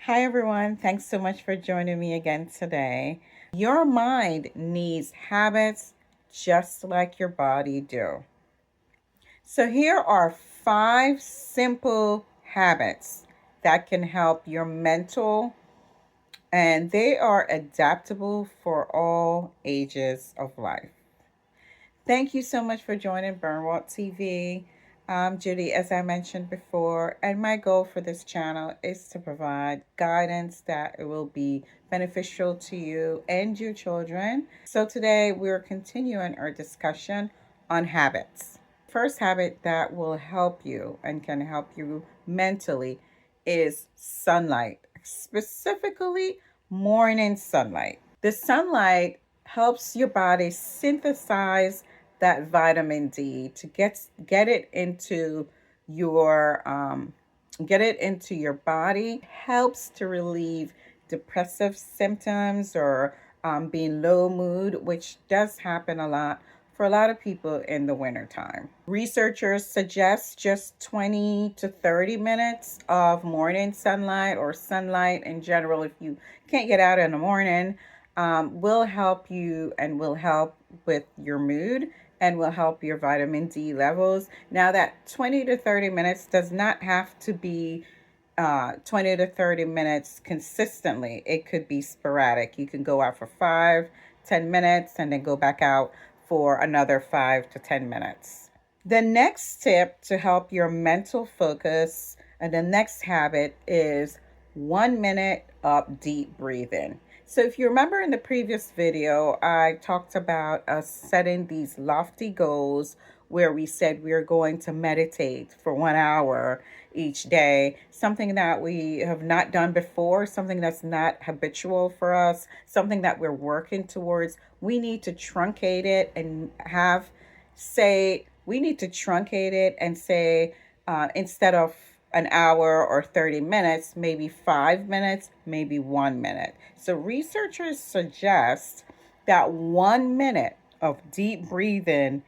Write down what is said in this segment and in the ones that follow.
Hi everyone, thanks so much for joining me again today. Your mind needs habits just like your body do. So here are 5 simple habits that can help your mental, and they are adaptable for all ages of life. Thank you so much for joining Bernwalt TV. I'm Judy, as I mentioned before, and my goal for this channel is to provide guidance that will be beneficial to you and your children. So today we're continuing our discussion on habits. First habit that will help you and can help you mentally is sunlight, specifically morning sunlight. The sunlight helps your body synthesize that vitamin D to get it into your body. Helps to relieve depressive symptoms or being low mood, which does happen a lot for a lot of people in the wintertime. Researchers suggest just 20 to 30 minutes of morning sunlight or sunlight in general, if you can't get out in the morning, will help you and will help with your mood and will help your vitamin D levels. Now, that 20 to 30 minutes does not have to be 20 to 30 minutes consistently. It could be sporadic. You can go out for 5-10 minutes and then go back out for another 5 to 10 minutes. The next tip to help your mental focus and the next habit is 1 minute of deep breathing. So if you remember in the previous video, I talked about us setting these lofty goals where we said we are going to meditate for 1 hour each day, something that we have not done before, something that's not habitual for us, something that we're working towards. We need to truncate it and say, instead of an hour or 30 minutes, maybe 5 minutes, maybe 1 minute. So researchers suggest that 1 minute of deep breathing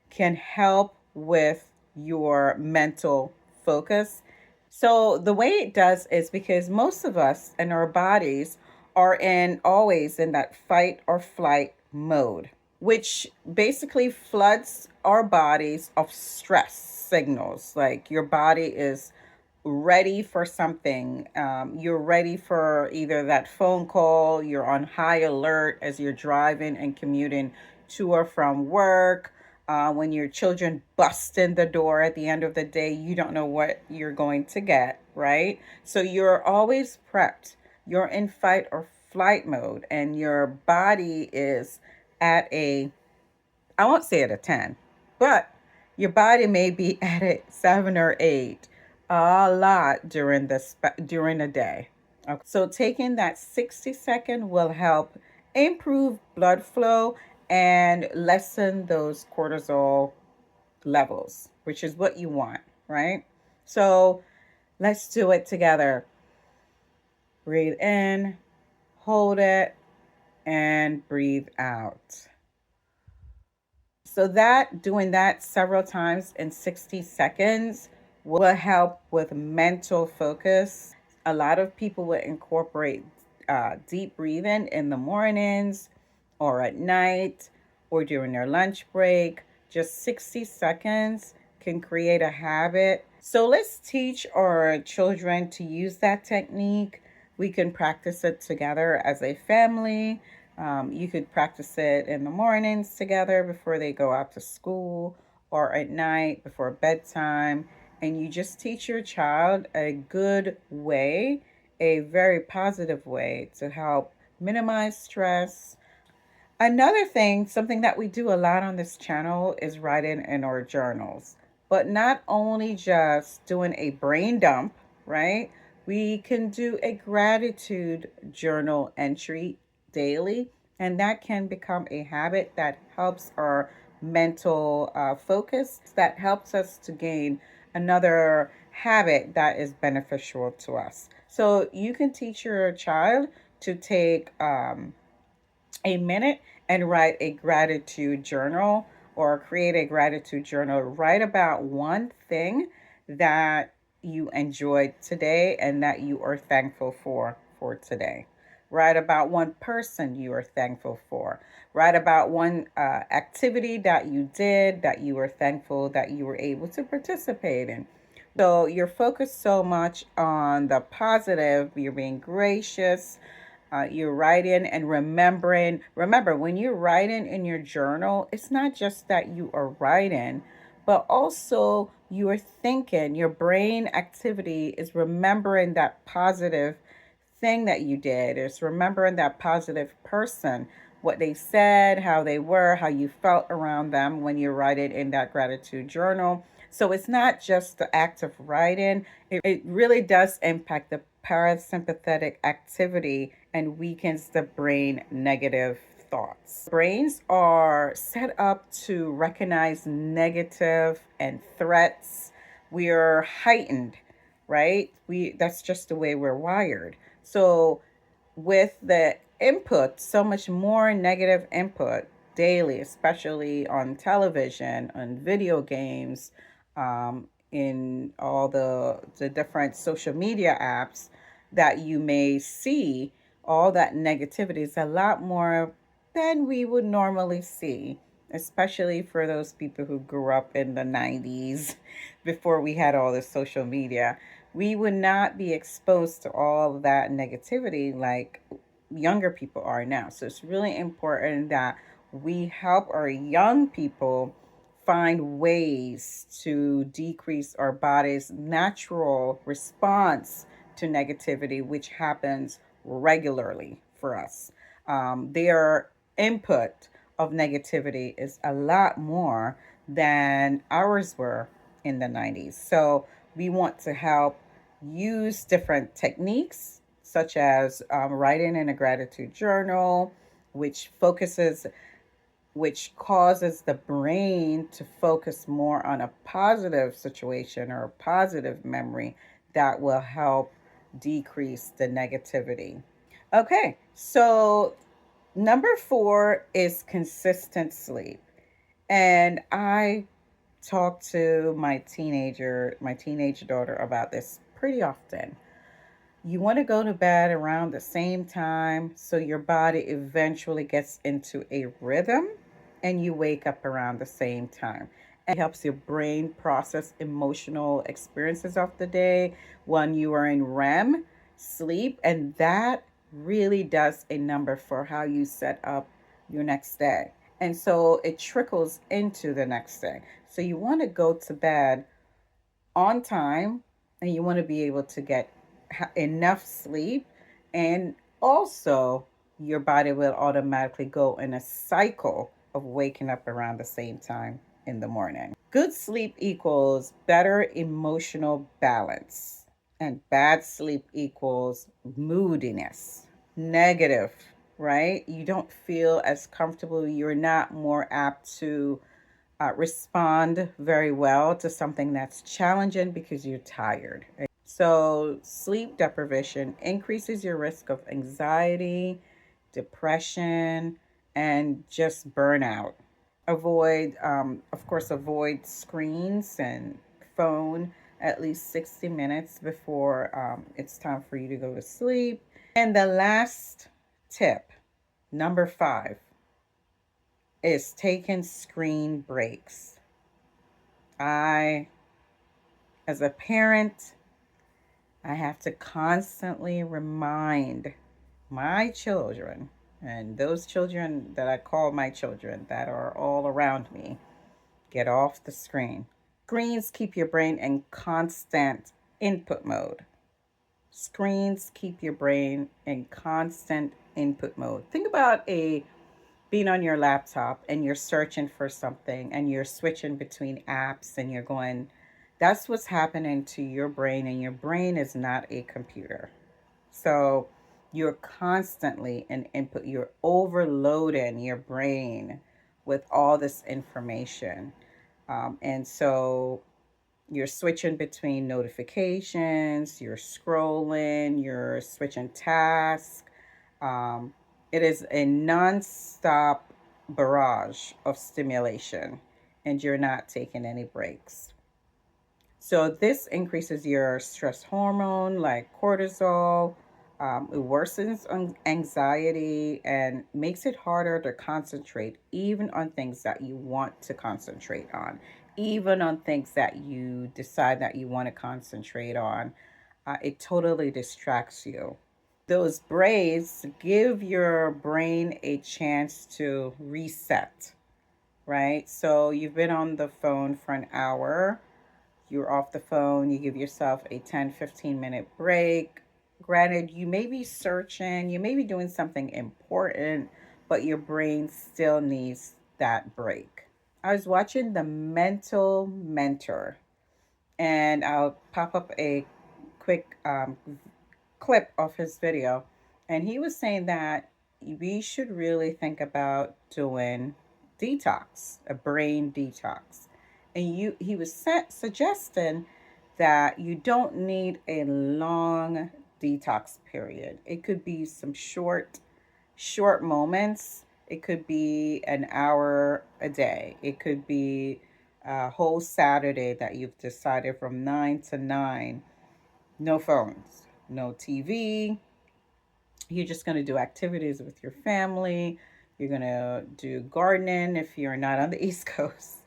can help with your mental focus. So the way it does is because most of us and our bodies are always in that fight or flight mode, which basically floods our bodies of stress signals. Like your body is ready for something. You're ready for either that phone call, you're on high alert as you're driving and commuting to or from work. When your children bust in the door at the end of the day, you don't know what you're going to get, right? So you're always prepped. You're in fight or flight mode, and your body is at I won't say at a 10, but your body may be at a 7 or 8 a lot during the day. Okay. So taking that 60-second will help improve blood flow and lessen those cortisol levels, which is what you want, right? So let's do it together. Breathe in, hold it, and breathe out. So doing that several times in 60 seconds will help with mental focus. A lot of people will incorporate deep breathing in the mornings or at night or during their lunch break. Just 60 seconds can create a habit. So let's teach our children to use that technique. We can practice it together as a family. You could practice it in the mornings together before they go out to school or at night before bedtime. And you just teach your child a good way, a very positive way to help minimize stress. Another thing, something that we do a lot on this channel is writing in our journals, but not only just doing a brain dump, right? We can do a gratitude journal entry daily, and that can become a habit that helps our mental focus, that helps us to gain another habit that is beneficial to us. So you can teach your child to take a minute and write a gratitude journal or create a gratitude journal. Write about one thing that you enjoyed today and that you are thankful for today. Write about one person you are thankful for. Write about one activity that you did that you were thankful that you were able to participate in. So you're focused so much on the positive, you're being gracious, you're writing and remembering. Remember, when you're writing in your journal, it's not just that you are writing, but also you are thinking. Your brain activity is remembering that positive thing that you did. It's remembering that positive person, what they said, how they were, how you felt around them when you write it in that gratitude journal. So it's not just the act of writing, it really does impact the parasympathetic activity and weakens the brain negative thoughts. Brains are set up to recognize negative and threats. We are heightened, right? We That's just the way we're wired. So with the input, so much more negative input daily, especially on television, on video games, in all the different social media apps that you may see, all that negativity is a lot more than we would normally see, especially for those people who grew up in the 90s before we had all this social media. We would not be exposed to all that negativity like younger people are now. So it's really important that we help our young people find ways to decrease our body's natural response to negativity, which happens regularly for us. Their input of negativity is a lot more than ours were in the 90s. So we want to help use different techniques, such as writing in a gratitude journal, which focuses which causes the brain to focus more on a positive situation or a positive memory that will help decrease the negativity. Okay, so number 4 is consistent sleep. And I talk to my teenage daughter about this pretty often. You want to go to bed around the same time so your body eventually gets into a rhythm and you wake up around the same time. And it helps your brain process emotional experiences of the day when you are in REM sleep. And that really does a number for how you set up your next day. And so it trickles into the next day. So you want to go to bed on time and you want to be able to get enough sleep, and also your body will automatically go in a cycle of waking up around the same time in the morning. Good sleep equals better emotional balance, and bad sleep equals moodiness, negative, right? You don't feel as comfortable, you're not more apt to respond very well to something that's challenging because you're tired. So, sleep deprivation increases your risk of anxiety, depression, and just burnout. Avoid screens and phone at least 60 minutes before it's time for you to go to sleep. And the last tip, number 5, is taking screen breaks. I, as a parent, I have to constantly remind my children and those children that I call my children that are all around me, get off the screen. Screens keep your brain in constant input mode. Screens keep your brain in constant input mode. Think about a being on your laptop and you're searching for something and you're switching between apps and you're going, that's what's happening to your brain, and your brain is not a computer. So you're constantly in input, you're overloading your brain with all this information. And so you're switching between notifications, you're scrolling, you're switching tasks. Um, it is a non-stop barrage of stimulation, and you're not taking any breaks. So this increases your stress hormone like cortisol. It worsens anxiety and makes it harder to concentrate, even on things that you want to concentrate on, even on things that you decide that you want to concentrate on. It totally distracts you. Those breaks give your brain a chance to reset, right? So you've been on the phone for an hour, you're off the phone, you give yourself a 10-15 minute break. Granted, you may be searching, you may be doing something important, but your brain still needs that break. I was watching The Mental Mentor, and I'll pop up a quick clip of his video, and he was saying that we should really think about doing detox, a brain detox. And he was suggesting that you don't need a long detox period. It could be some short moments. It could be an hour a day. It could be a whole Saturday that you've decided from 9 to 9, no phones, no TV. You're just going to do activities with your family. You're going to do gardening if you're not on the East Coast.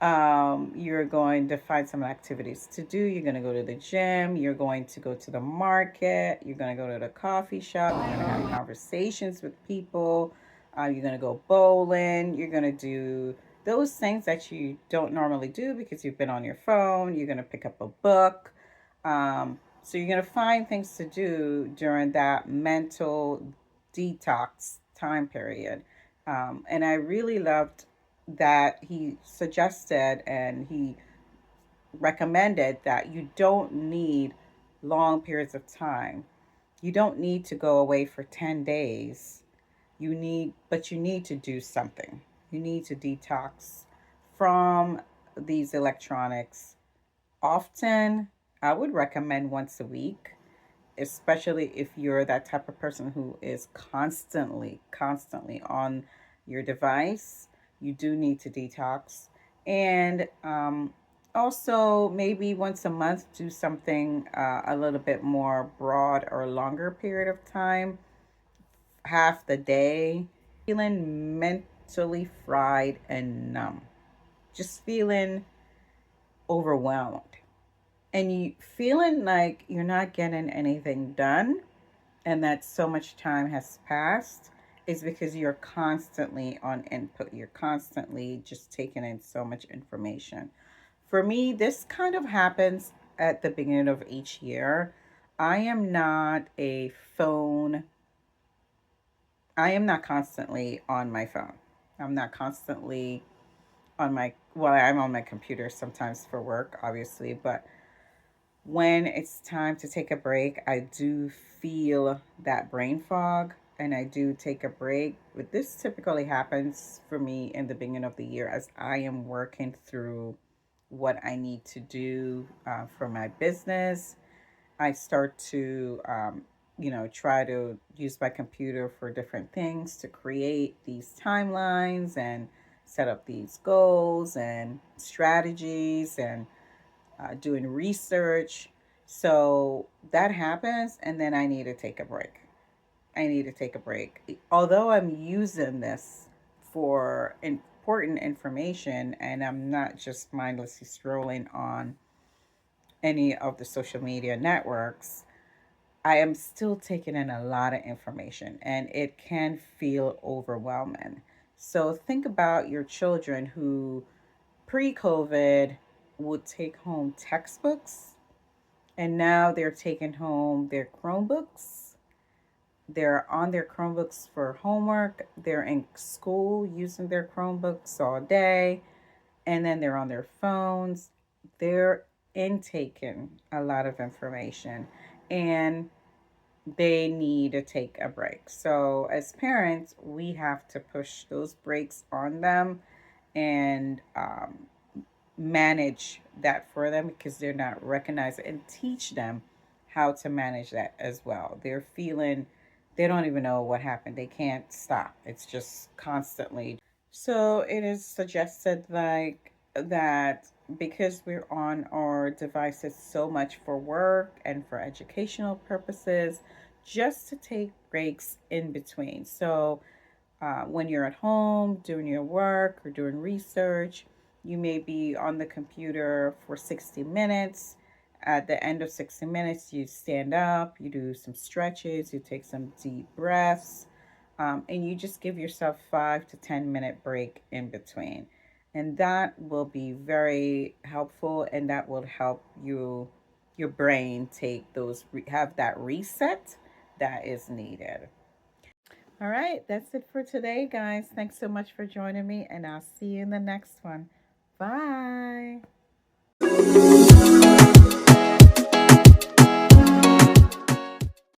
You're going to find some activities to do. You're going to go to the gym. You're going to go to the market. You're going to go to the coffee shop. You're going to have conversations with people. You're going to go bowling. You're going to do those things that you don't normally do because you've been on your phone. You're going to pick up a book. So you're going to find things to do during that mental detox time period. And I really loved that he suggested and he recommended that you don't need long periods of time. You don't need to go away for 10 days. But you need to do something. You need to detox from these electronics. Often, I would recommend once a week, especially if you're that type of person who is constantly on your device. You do need to detox. And also, maybe once a month, do something a little bit more broad or longer period of time, half the day, feeling mentally fried and numb, just feeling overwhelmed. And you feeling like you're not getting anything done and that so much time has passed is because you're constantly on input. You're constantly just taking in so much information. For me, this kind of happens at the beginning of each year. I am not a phone, I am not constantly on my phone. I'm not constantly on well, I'm on my computer sometimes for work, obviously, but when it's time to take a break, I do feel that brain fog and I do take a break. But this typically happens for me in the beginning of the year as I am working through what I need to do for my business. I start to, try to use my computer for different things to create these timelines and set up these goals and strategies and doing research. So that happens, and then I need to take a break. I need to take a break. Although I'm using this for important information and I'm not just mindlessly scrolling on any of the social media networks, I am still taking in a lot of information and it can feel overwhelming. So think about your children who pre COVID would take home textbooks and now they're taking home their Chromebooks. They're on their Chromebooks for homework. They're in school using their Chromebooks all day. And then they're on their phones. They're intaking a lot of information. And they need to take a break. So, as parents, we have to push those breaks on them and manage that for them because they're not recognizing and teach them how to manage that as well. They're feeling they don't even know what happened. They can't stop. It's just constantly. So it is suggested like that because we're on our devices so much for work and for educational purposes, just to take breaks in between. So, when you're at home doing your work or doing research, you may be on the computer for 60 minutes. At the end of 60 minutes, you stand up, you do some stretches, you take some deep breaths, and you just give yourself 5 to 10 minute break in between. And that will be very helpful, and that will help your brain take those have that reset that is needed. All right, that's it for today, guys. Thanks so much for joining me, and I'll see you in the next one. Bye.